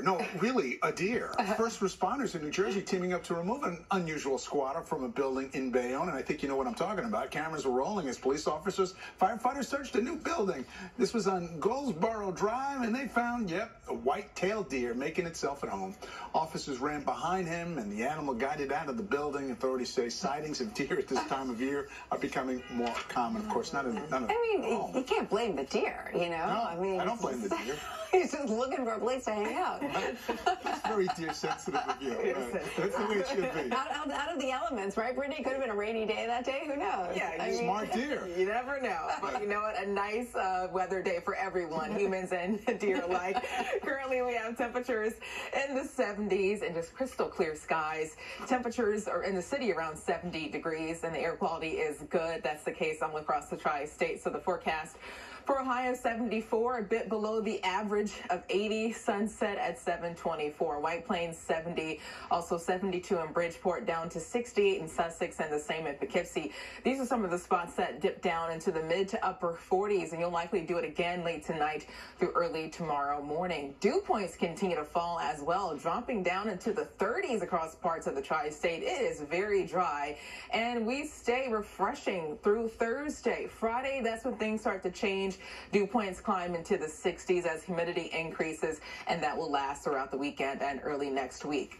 No, really, a deer. First responders in New Jersey teaming up to remove an unusual squatter from a building in Bayonne, and I think you know what I'm talking about. Cameras were rolling as police officers, firefighters searched a new building. This was on Goldsboro Drive, and they found, a white-tailed deer making itself at home. Officers ran behind him, and the animal guided out of the building. Authorities say sightings of deer at this time of year are becoming more common. Of course, not you can't blame the deer, you know? No, I don't blame the deer. He's just looking for a place to hang out. It's very deer sensitive of you. Right. That's the way it should be. Out of the elements, right, Brittany? Could have been a rainy day that day. Who knows? Yeah, smart deer. You never know. But you know what? A nice weather day for everyone, humans and deer alike. Currently, we have temperatures in the 70s and just crystal clear skies. Temperatures are in the city around 70 degrees, and the air quality is good. That's the case all across the tri-state. So the forecast for a high of 74, a bit below the average of 80. Sunset at 7:24. White Plains 70, also 72 in Bridgeport, down to 68 in Sussex, and the same in Poughkeepsie. These are some of the spots that dip down into the mid to upper 40s, and you'll likely do it again late tonight through early tomorrow morning. Dew points continue to fall as well, dropping down into the 30s across parts of the tri-state. It is very dry, and we stay refreshing through Thursday. Friday, that's when things start to change. Dew points climb into the 60s as humidity increases, and that will last throughout the weekend and early next week.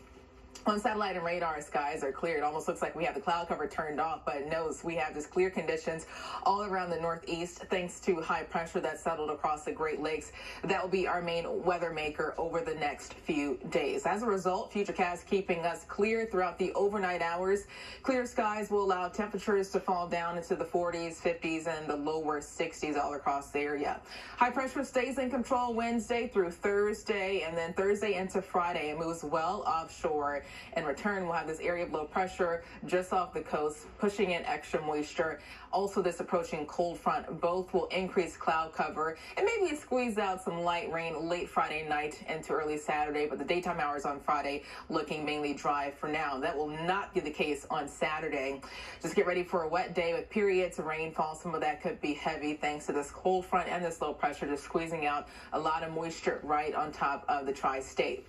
On satellite and radar, skies are clear. It almost looks like we have the cloud cover turned off, but no, we have just clear conditions all around the northeast thanks to high pressure that settled across the Great Lakes. That will be our main weather maker over the next few days. As a result, Futurecast keeping us clear throughout the overnight hours. Clear skies will allow temperatures to fall down into the 40s, 50s, and the lower 60s all across the area. High pressure stays in control Wednesday through Thursday, and then Thursday into Friday. It moves well offshore. In return, we'll have this area of low pressure just off the coast, pushing in extra moisture. Also, this approaching cold front, both will increase cloud cover and maybe squeeze out some light rain late Friday night into early Saturday, but the daytime hours on Friday looking mainly dry for now. That will not be the case on Saturday. Just get ready for a wet day with periods of rainfall. Some of that could be heavy thanks to this cold front and this low pressure just squeezing out a lot of moisture right on top of the tri-state.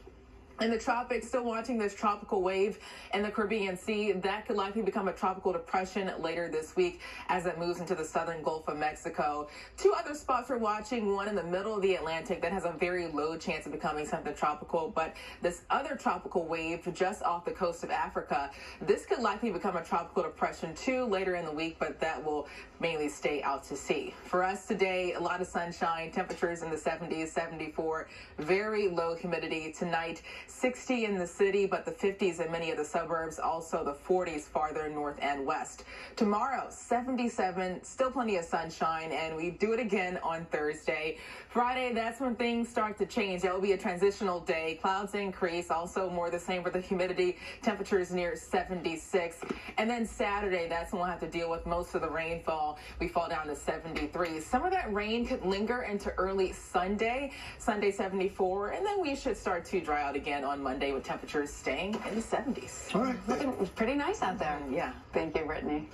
In the tropics, still watching this tropical wave in the Caribbean Sea. That could likely become a tropical depression later this week as it moves into the southern Gulf of Mexico. Two other spots we're watching, one in the middle of the Atlantic that has a very low chance of becoming something tropical, but this other tropical wave just off the coast of Africa, this could likely become a tropical depression too later in the week, but that will mainly stay out to sea. For us today, a lot of sunshine, temperatures in the 70s, 74, very low humidity tonight. 60 in the city, but the 50s in many of the suburbs, also the 40s farther north and west. Tomorrow, 77, still plenty of sunshine, and we do it again on Thursday. Friday, that's when things start to change. That will be a transitional day. Clouds increase, also more the same for the humidity, temperatures near 76. And then Saturday, that's when we'll have to deal with most of the rainfall. We fall down to 73. Some of that rain could linger into early Sunday, 74, and then we should start to dry out again on Monday with temperatures staying in the 70s. All right. Looking pretty nice out there. Yeah. Thank you, Brittany.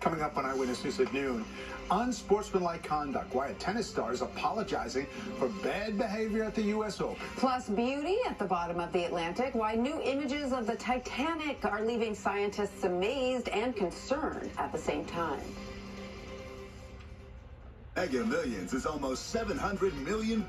Coming up on Eyewitness News at noon, unsportsmanlike conduct. Why a tennis star is apologizing for bad behavior at the U.S. Open. Plus beauty at the bottom of the Atlantic. Why new images of the Titanic are leaving scientists amazed and concerned at the same time. Mega Millions is almost $700 million.